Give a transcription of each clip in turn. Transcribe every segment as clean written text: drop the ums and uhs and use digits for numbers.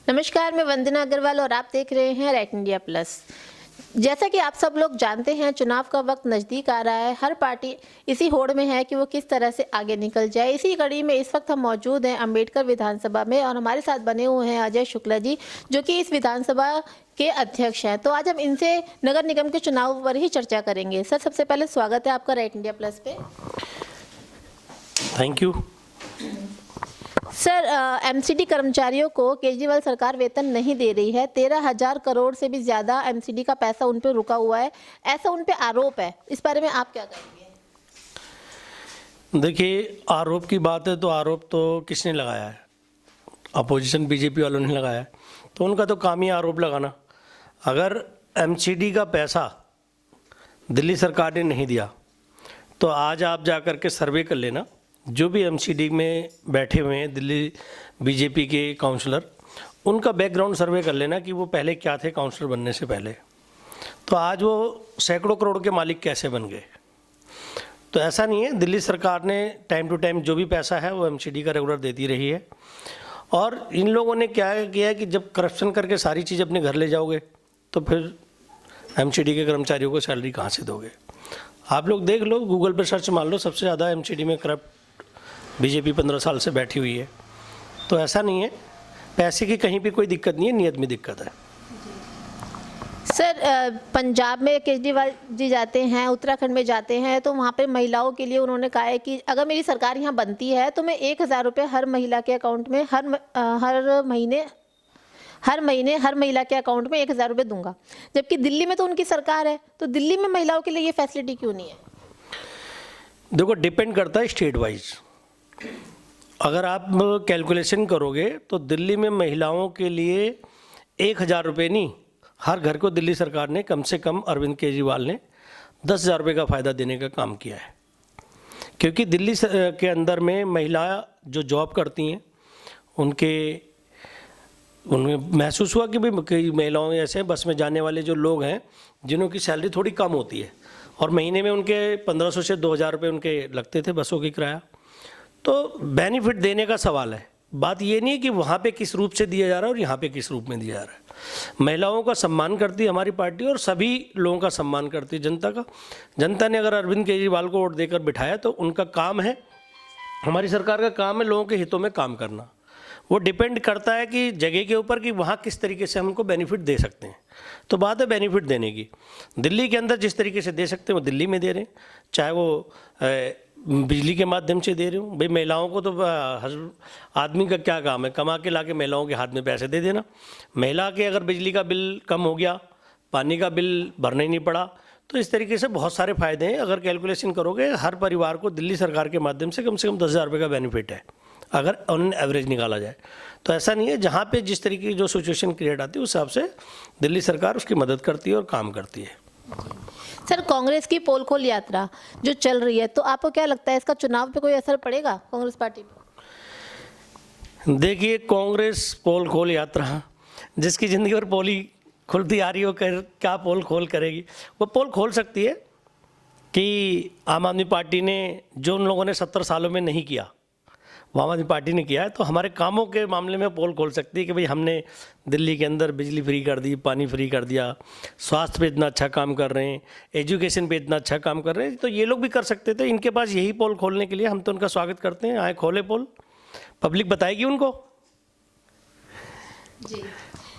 नमस्कार, मैं वंदना अग्रवाल और आप देख रहे हैं राइट इंडिया प्लस। जैसा कि आप सब लोग जानते हैं, चुनाव का वक्त नज़दीक आ रहा है। हर पार्टी इसी होड़ में है कि वो किस तरह से आगे निकल जाए। इसी कड़ी में इस वक्त हम मौजूद हैं अंबेडकर विधानसभा में और हमारे साथ बने हुए हैं अजय शुक्ला जी, जो कि इस विधानसभा के अध्यक्ष हैं। तो आज हम इनसे नगर निगम के चुनाव पर ही चर्चा करेंगे। सर, सबसे पहले स्वागत है आपका राइट इंडिया प्लस पे। Thank you. सर, एमसीडी कर्मचारियों को केजरीवाल सरकार वेतन नहीं दे रही है। 13,000 करोड़ से भी ज़्यादा एमसीडी का पैसा उन पे रुका हुआ है, ऐसा उन पे आरोप है। इस बारे में आप क्या कहेंगे? देखिए, आरोप की बात है तो आरोप तो किसने लगाया है? अपोजिशन बीजेपी वालों ने लगाया है, तो उनका तो काम ही आरोप लगाना। अगर एमसीडी का पैसा दिल्ली सरकार ने नहीं दिया तो आज आप जा कर के सर्वे कर लेना, जो भी एमसीडी में बैठे हुए हैं दिल्ली बीजेपी के काउंसलर, उनका बैकग्राउंड सर्वे कर लेना कि वो पहले क्या थे काउंसलर बनने से पहले। तो आज वो सैकड़ों करोड़ के मालिक कैसे बन गए? तो ऐसा नहीं है, दिल्ली सरकार ने टाइम टू टाइम जो भी पैसा है वो एमसीडी का रेगुलर देती रही है। और इन लोगों ने क्या किया है कि जब करप्शन करके सारी चीज़ अपने घर ले जाओगे तो फिर एमसीडी के कर्मचारियों को सैलरी कहाँ से दोगे? आप लोग देख लो, गूगल पर सर्च मार लो, सबसे ज़्यादा एमसीडी में करप्ट बीजेपी 15 साल से बैठी हुई है। तो ऐसा नहीं है, पैसे की कहीं भी कोई दिक्कत नहीं है, नियत में दिक्कत है। सर, पंजाब में केजरीवाल जी जाते हैं, उत्तराखंड में जाते हैं, तो वहाँ पे महिलाओं के लिए उन्होंने कहा है कि अगर मेरी सरकार यहाँ बनती है तो मैं 1,000 रुपये हर महिला के अकाउंट में हर महिला के अकाउंट में 1,000 रुपये दूंगा। जबकि दिल्ली में तो उनकी सरकार है, तो दिल्ली में महिलाओं के लिए ये फैसिलिटी क्यों नहीं है? देखो, डिपेंड करता है स्टेट वाइज। अगर आप कैलकुलेशन करोगे तो दिल्ली में महिलाओं के लिए 1,000 रुपये नहीं, हर घर को दिल्ली सरकार ने कम से कम अरविंद केजरीवाल ने 10,000 रुपये का फ़ायदा देने का काम किया है। क्योंकि दिल्ली के अंदर में महिला जो जॉब करती हैं उनमें महसूस हुआ कि भाई कई महिलाओं ऐसे बस में जाने वाले जो लोग हैं जिन्हों की सैलरी थोड़ी कम होती है और महीने में उनके 1,500 से 2,000 रुपये उनके लगते थे बसों की किराया। तो बेनिफिट देने का सवाल है। बात ये नहीं है कि वहाँ पे किस रूप से दिया जा रहा है और यहाँ पे किस रूप में दिया जा रहा है। महिलाओं का सम्मान करती है हमारी पार्टी और सभी लोगों का सम्मान करती है जनता का। जनता ने अगर अरविंद केजरीवाल को वोट देकर बिठाया तो उनका काम है, हमारी सरकार का काम है लोगों के हितों में काम करना। वो डिपेंड करता है कि जगह के ऊपर कि वहाँ किस तरीके से हम उनको बेनिफिट दे सकते हैं। तो बात है बेनिफिट देने की। दिल्ली के अंदर जिस तरीके से दे सकते हैं वो दिल्ली में दे रहे हैं, चाहे वो बिजली के माध्यम से दे रहे हो। भाई महिलाओं को तो आदमी का क्या काम है, कमा के ला के महिलाओं के हाथ में पैसे दे देना। महिला के अगर बिजली का बिल कम हो गया, पानी का बिल भरना ही नहीं पड़ा, तो इस तरीके से बहुत सारे फ़ायदे हैं। अगर कैलकुलेशन करोगे हर परिवार को दिल्ली सरकार के माध्यम से कम 10,000 रुपये का बेनिफिट है, अगर ऑन एवरेज निकाला जाए। तो ऐसा नहीं है, जहाँ पे जिस तरीके की जो सिचुएशन क्रिएट आती है उस हिसाब से दिल्ली सरकार उसकी मदद करती है और काम करती है। सर, कांग्रेस की पोल खोल यात्रा जो चल रही है, तो आपको क्या लगता है इसका चुनाव पे कोई असर पड़ेगा कांग्रेस पार्टी पे? देखिए, कांग्रेस पोल खोल यात्रा, जिसकी ज़िंदगी और पोली खुलती आ रही हो कर क्या पोल खोल करेगी? वो पोल खोल सकती है कि आम आदमी पार्टी ने जो उन लोगों ने 70 सालों में नहीं किया वो आम आदमी पार्टी ने किया है। तो हमारे कामों के मामले में पोल खोल सकती है कि भाई हमने दिल्ली के अंदर बिजली फ्री कर दी, पानी फ्री कर दिया, स्वास्थ्य पे इतना अच्छा काम कर रहे हैं, एजुकेशन पे इतना अच्छा काम कर रहे हैं। तो ये लोग भी कर सकते थे, इनके पास यही पोल खोलने के लिए हम तो उनका स्वागत करते हैं। आए खोले पोल, पब्लिक बताएगी उनको। जी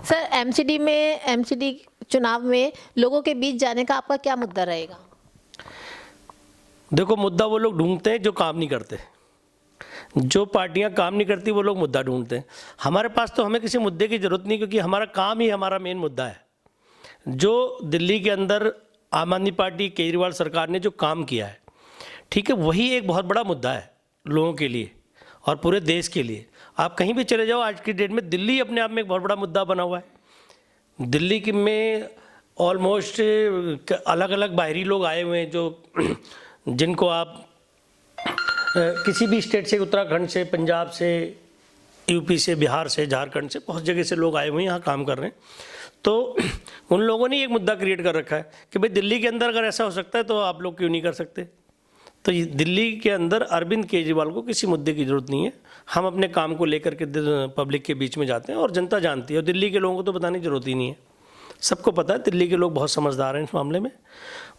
सर, एमसीडी चुनाव में लोगों के बीच जाने का आपका क्या मुद्दा रहेगा? देखो, मुद्दा वो लोग ढूंढते हैं जो काम नहीं करते। जो पार्टियां काम नहीं करती वो लोग मुद्दा ढूंढते हैं। हमारे पास तो हमें किसी मुद्दे की ज़रूरत नहीं, क्योंकि हमारा काम ही हमारा मेन मुद्दा है। जो दिल्ली के अंदर आम आदमी पार्टी केजरीवाल सरकार ने जो काम किया है, ठीक है, वही एक बहुत बड़ा मुद्दा है लोगों के लिए और पूरे देश के लिए। आप कहीं भी चले जाओ, आज की डेट में दिल्ली अपने आप में एक बहुत बड़ा मुद्दा बना हुआ है। दिल्ली में ऑलमोस्ट अलग अलग बाहरी लोग आए हुए हैं जो जिनको आप किसी भी स्टेट से, उत्तराखंड से, पंजाब से, यूपी से, बिहार से, झारखंड से, बहुत जगह से लोग आए हुए हैं यहाँ काम कर रहे हैं। तो उन लोगों ने एक मुद्दा क्रिएट कर रखा है कि भाई दिल्ली के अंदर अगर ऐसा हो सकता है तो आप लोग क्यों नहीं कर सकते। तो ये दिल्ली के अंदर अरविंद केजरीवाल को किसी मुद्दे की ज़रूरत नहीं है। हम अपने काम को लेकर के पब्लिक के बीच में जाते हैं और जनता जानती है, और दिल्ली के लोगों को तो बताने की ज़रूरत ही नहीं है। सबको पता है, दिल्ली के लोग बहुत समझदार हैं इस मामले में।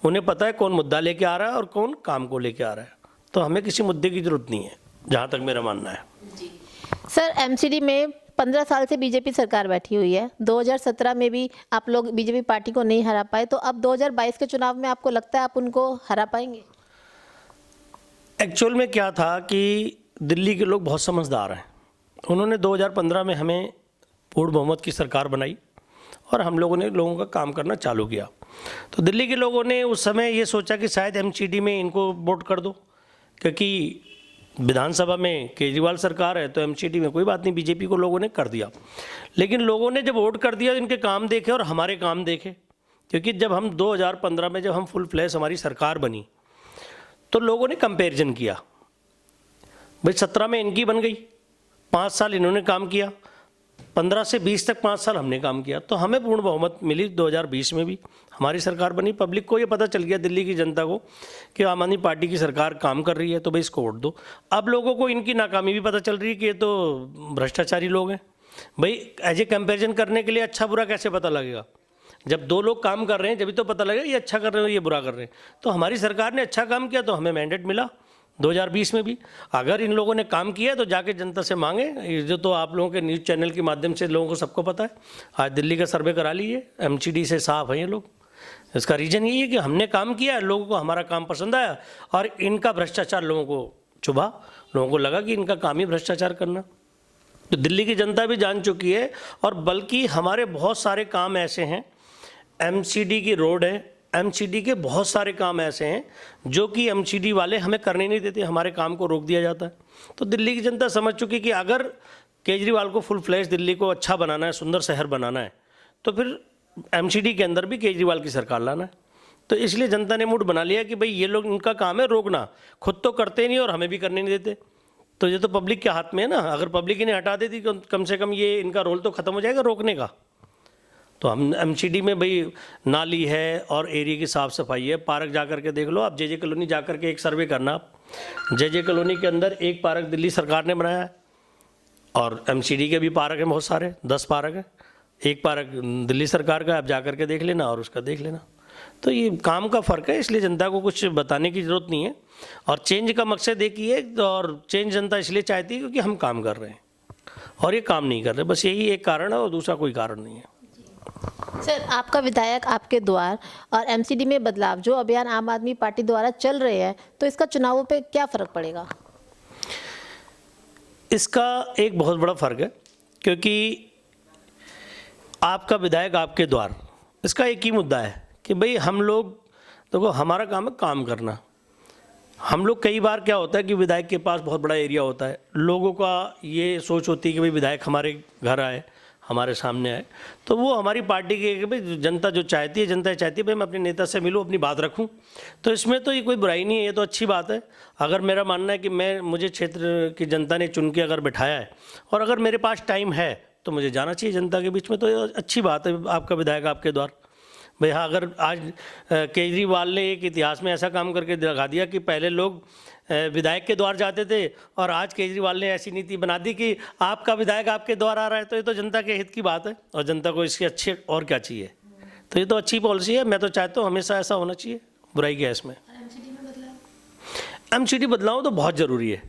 उन्हें पता है कौन मुद्दा लेके आ रहा है और कौन काम को लेके आ रहा है। तो हमें किसी मुद्दे की ज़रूरत नहीं है, जहाँ तक मेरा मानना है। सर, एमसीडी में 15 साल से बीजेपी सरकार बैठी हुई है। 2017 में भी आप लोग बीजेपी पार्टी को नहीं हरा पाए, तो अब 2022 के चुनाव में आपको लगता है आप उनको हरा पाएंगे? एक्चुअल में क्या था कि दिल्ली के लोग बहुत समझदार हैं। उन्होंने 2015 में हमें पूर्ण बहुमत की सरकार बनाई और हम लोगों ने लोगों का काम करना चालू किया। तो दिल्ली के लोगों ने उस समय ये सोचा कि शायद एमसीडी में इनको वोट कर दो, क्योंकि विधानसभा में केजरीवाल सरकार है, तो एमसीडी में कोई बात नहीं, बीजेपी को लोगों ने कर दिया। लेकिन लोगों ने जब वोट कर दिया, इनके काम देखे और हमारे काम देखे, क्योंकि जब हम 2015 में जब हम फुल फ्लैश हमारी सरकार बनी तो लोगों ने कंपैरिजन किया, भाई 17 में इनकी बन गई, 5 साल इन्होंने काम किया, 15 से 20 तक 5 साल हमने काम किया, तो हमें पूर्ण बहुमत मिली। 2020 में भी हमारी सरकार बनी। पब्लिक को ये पता चल गया, दिल्ली की जनता को, कि आम आदमी पार्टी की सरकार काम कर रही है, तो भाई इसको वोट दो। अब लोगों को इनकी नाकामी भी पता चल रही है कि ये तो भ्रष्टाचारी लोग हैं। भाई एज ए कंपेरिजन करने के लिए अच्छा बुरा कैसे पता लगेगा? जब दो लोग काम कर रहे हैं जब तो पता लगेगा ये अच्छा कर रहे हैं ये बुरा कर रहे हैं। तो हमारी सरकार ने अच्छा काम किया तो हमें मैंडेट मिला 2020 में भी। अगर इन लोगों ने काम किया तो जाके जनता से मांगे, जो तो आप लोगों के न्यूज़ चैनल के माध्यम से लोगों को सबको पता है। आज दिल्ली का सर्वे करा लीजिए, एमसीडी से साफ है ये लोग। इसका रीज़न यही है कि हमने काम किया, लोगों को हमारा काम पसंद आया और इनका भ्रष्टाचार लोगों को चुभा। लोगों को लगा कि इनका काम ही भ्रष्टाचार करना। तो दिल्ली की जनता भी जान चुकी है। और बल्कि हमारे बहुत सारे काम ऐसे हैं, एमसीडी की रोड है, एमसीडी के बहुत सारे काम ऐसे हैं जो कि एमसीडी वाले हमें करने नहीं देते, हमारे काम को रोक दिया जाता है। तो दिल्ली की जनता समझ चुकी कि अगर केजरीवाल को फुल फ्लैश दिल्ली को अच्छा बनाना है, सुंदर शहर बनाना है, तो फिर एमसीडी के अंदर भी केजरीवाल की सरकार लाना है। तो इसलिए जनता ने मूड बना लिया कि भाई ये लोग, इनका काम है रोकना, खुद तो करते नहीं और हमें भी करने नहीं देते। तो ये तो पब्लिक के हाथ में है ना। अगर पब्लिक इन्हें हटा देती कम से कम ये इनका रोल तो ख़त्म हो जाएगा रोकने का। तो हम एमसीडी में भाई नाली है और एरिया की साफ़ सफाई है। पार्क जा कर के देख लो आप, जे कॉलोनी जा कर के एक सर्वे करना आप। जे कॉलोनी के अंदर एक पार्क दिल्ली सरकार ने बनाया है और एमसीडी के भी पार्क हैं बहुत सारे, 10 पार्क हैं। एक पार्क दिल्ली सरकार का, आप जा कर के देख लेना और उसका देख लेना। तो ये काम का फ़र्क है, इसलिए जनता को कुछ बताने की ज़रूरत नहीं है। और चेंज का मकसद एक ही है, और चेंज जनता इसलिए चाहती है क्योंकि हम काम कर रहे हैं और ये काम नहीं कर रहे। बस यही एक कारण है और दूसरा कोई कारण नहीं है। सर, आपका विधायक आपके द्वार और एमसीडी में बदलाव, जो अभियान आम आदमी पार्टी द्वारा चल रहे हैं, तो इसका चुनावों पे क्या फ़र्क पड़ेगा? इसका एक बहुत बड़ा फ़र्क है, क्योंकि आपका विधायक आपके द्वार, इसका एक ही मुद्दा है कि भाई हम लोग, देखो हमारा काम है काम करना। हम लोग कई बार क्या होता है कि विधायक के पास बहुत बड़ा एरिया होता है, लोगों का ये सोच होती है कि भाई विधायक हमारे घर आए, हमारे सामने आए, तो वो हमारी पार्टी के कि भाई जनता जो चाहती है, जनता चाहती है भाई मैं अपने नेता से मिलूँ, अपनी बात रखूं। तो इसमें तो ये कोई बुराई नहीं है, ये तो अच्छी बात है। अगर मेरा मानना है कि मुझे क्षेत्र की जनता ने चुन के अगर बिठाया है और अगर मेरे पास टाइम है तो मुझे जाना चाहिए जनता के बीच में, तो ये अच्छी बात है। आपका विधायक आपके द्वार, भाई हाँ, अगर आज केजरीवाल ने एक इतिहास में ऐसा काम करके दिखा दिया कि पहले लोग विधायक के द्वार जाते थे और आज केजरीवाल ने ऐसी नीति बना दी कि आपका विधायक आपके द्वार आ रहा है, तो ये तो जनता के हित की बात है और जनता को इसके अच्छे और क्या चाहिए। तो ये तो अच्छी पॉलिसी है। मैं तो चाहता हूँ हमेशा ऐसा होना चाहिए, बुराई क्या है इसमें। एमसीडी बदलाव तो बहुत ज़रूरी है,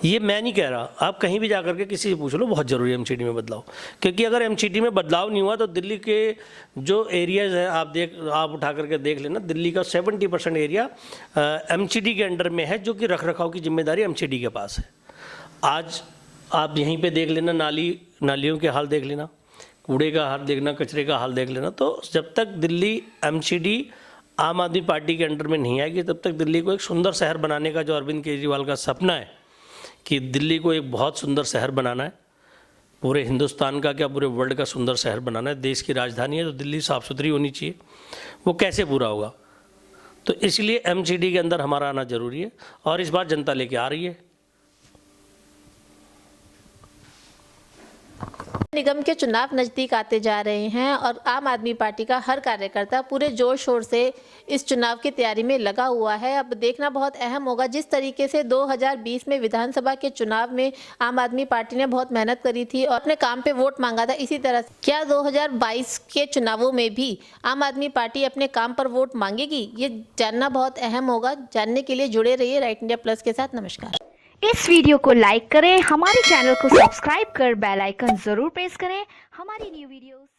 ये मैं नहीं कह रहा, आप कहीं भी जाकर के किसी से पूछ लो, बहुत ज़रूरी है एमसीडी में बदलाव। क्योंकि अगर एमसीडी में बदलाव नहीं हुआ तो दिल्ली के जो एरियाज़ हैं, आप उठा करके देख लेना, दिल्ली का 70% एरिया एमसीडी के अंडर में है, जो कि रख रखाव की जिम्मेदारी एमसीडी के पास है। आज आप यहीं पे देख लेना, नालियों के हाल देख लेना, कूड़े का हाल देखना, कचरे का हाल देख लेना। तो जब तक दिल्ली एमसीडी आम आदमी पार्टी के अंडर में नहीं आएगी, तब तक दिल्ली को एक सुंदर शहर बनाने का जो अरविंद केजरीवाल का सपना है कि दिल्ली को एक बहुत सुंदर शहर बनाना है, पूरे हिंदुस्तान का क्या पूरे वर्ल्ड का सुंदर शहर बनाना है, देश की राजधानी है तो दिल्ली साफ़ सुथरी होनी चाहिए, वो कैसे पूरा होगा। तो इसलिए एमसीडी के अंदर हमारा आना ज़रूरी है और इस बार जनता लेके आ रही है। निगम के चुनाव नजदीक आते जा रहे हैं और आम आदमी पार्टी का हर कार्यकर्ता पूरे जोर शोर से इस चुनाव की तैयारी में लगा हुआ है। अब देखना बहुत अहम होगा, जिस तरीके से 2020 में विधानसभा के चुनाव में आम आदमी पार्टी ने बहुत मेहनत करी थी और अपने काम पे वोट मांगा था, इसी तरह क्या 2022 के चुनावों में भी आम आदमी पार्टी अपने काम पर वोट मांगेगी, ये जानना बहुत अहम होगा। जानने के लिए जुड़े रहिए राइट इंडिया प्लस के साथ। नमस्कार। इस वीडियो को लाइक करें, हमारे चैनल को सब्सक्राइब कर बेल आइकन जरूर प्रेस करें हमारी न्यू वीडियोस